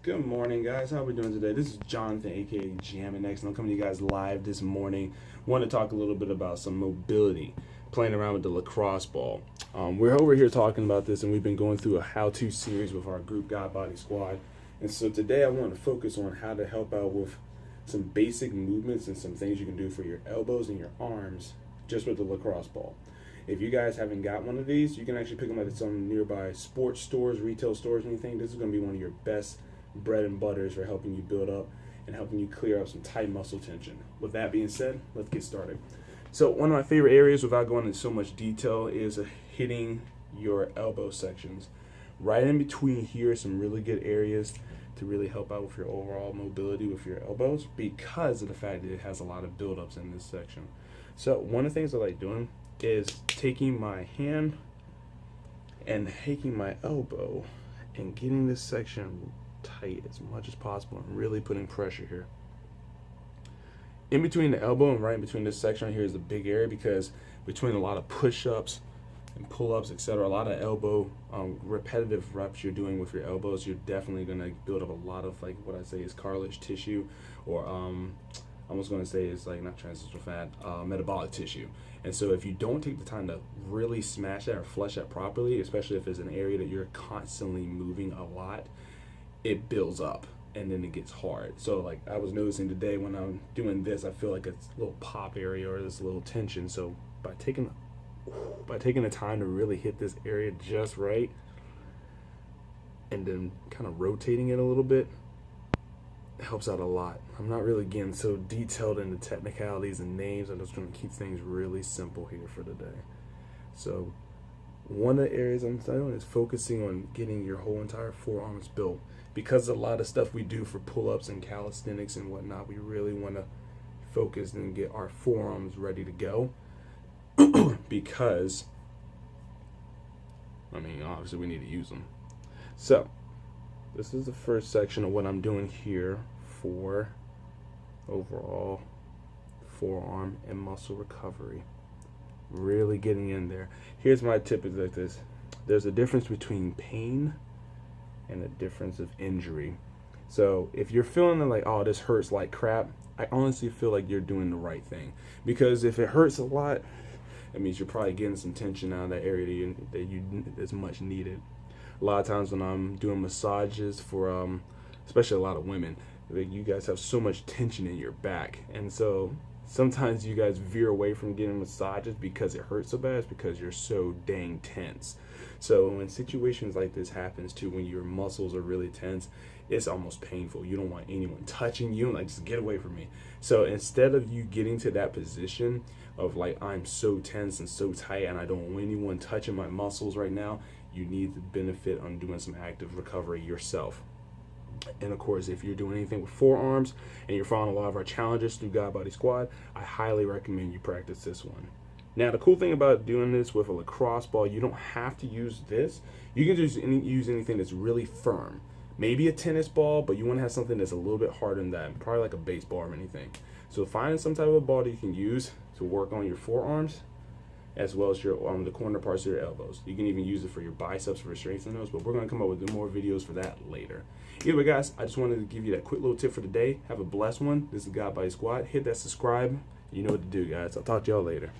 Good morning, guys. How are we doing today? This is Jonathan, aka Jammin' X, and I'm coming to you guys live this morning. Want to talk a little bit about some mobility, playing around with the lacrosse ball. We're over here talking about this, and we've been going through a how-to series with our group God Body Squad. And so today I want to focus on how to help out with some basic movements and some things you can do for your elbows and your arms just with the lacrosse ball. If you guys haven't got one of these, you can actually pick them at some nearby sports stores, retail stores, anything. This is going to be one of your best bread and butters for helping you build up and helping you clear up some tight muscle tension. With that being said, let's get started. So one of my favorite areas, without going into so much detail, is hitting your elbow sections. Right in between here, some really good areas to really help out with your overall mobility with your elbows because of the fact that it has a lot of buildups in this section. So one of the things I like doing is taking my hand and taking my elbow and getting this section tight as much as possible and really putting pressure here. In between the elbow and right in between this section right here is the big area, because between a lot of push-ups and pull-ups, etc., a lot of elbow repetitive reps you're doing with your elbows, you're definitely going to build up a lot of, like, what I say is cartilage tissue, or I was going to say is like not transitional fat, metabolic tissue. And so if you don't take the time to really smash that or flesh that properly, especially if it's an area that you're constantly moving a lot, it builds up and then it gets hard. So like I was noticing today when I'm doing this, I feel like it's a little pop area or this little tension. So by taking the time to really hit this area just right and then kind of rotating it a little bit, it helps out a lot. I'm not really getting so detailed into technicalities and names. I'm just going to keep things really simple here for today. So one of the areas I'm doing is focusing on getting your whole entire forearms built. Because a lot of stuff we do for pull-ups and calisthenics and whatnot, we really want to focus and get our forearms ready to go. Because, I mean, obviously we need to use them. So, this is the first section of what I'm doing here for overall forearm and muscle recovery. Really getting in there. Here's my tip is like this. There's a difference between pain and a difference of injury. So if you're feeling like, oh, this hurts like crap, I honestly feel like you're doing the right thing. Because if it hurts a lot, it means you're probably getting some tension out of that area that's much needed. A lot of times when I'm doing massages for, especially a lot of women, you guys have so much tension in your back. And so sometimes you guys veer away from getting massages because it hurts so bad. It's because you're so dang tense. So when situations like this happens too, when your muscles are really tense, it's almost painful. You don't want anyone touching you, like, just get away from me. So instead of you getting to that position of like, I'm so tense and so tight and I don't want anyone touching my muscles right now, you need to benefit on doing some active recovery yourself. And of course, if you're doing anything with forearms and you're following a lot of our challenges through God Body Squad, I highly recommend you practice this one. Now, the cool thing about doing this with a lacrosse ball, you don't have to use this. You can just use anything that's really firm. Maybe a tennis ball, but you want to have something that's a little bit harder than that, probably like a baseball or anything. So find some type of a ball that you can use to work on your forearms as well as your the corner parts of your elbows. You can even use it for your biceps for strengthening those, but we're going to come up with more videos for that later. Anyway, guys, I just wanted to give you that quick little tip for today. Have a blessed one. This is God Body Squad. Hit that subscribe. You know what to do, guys. I'll talk to y'all later.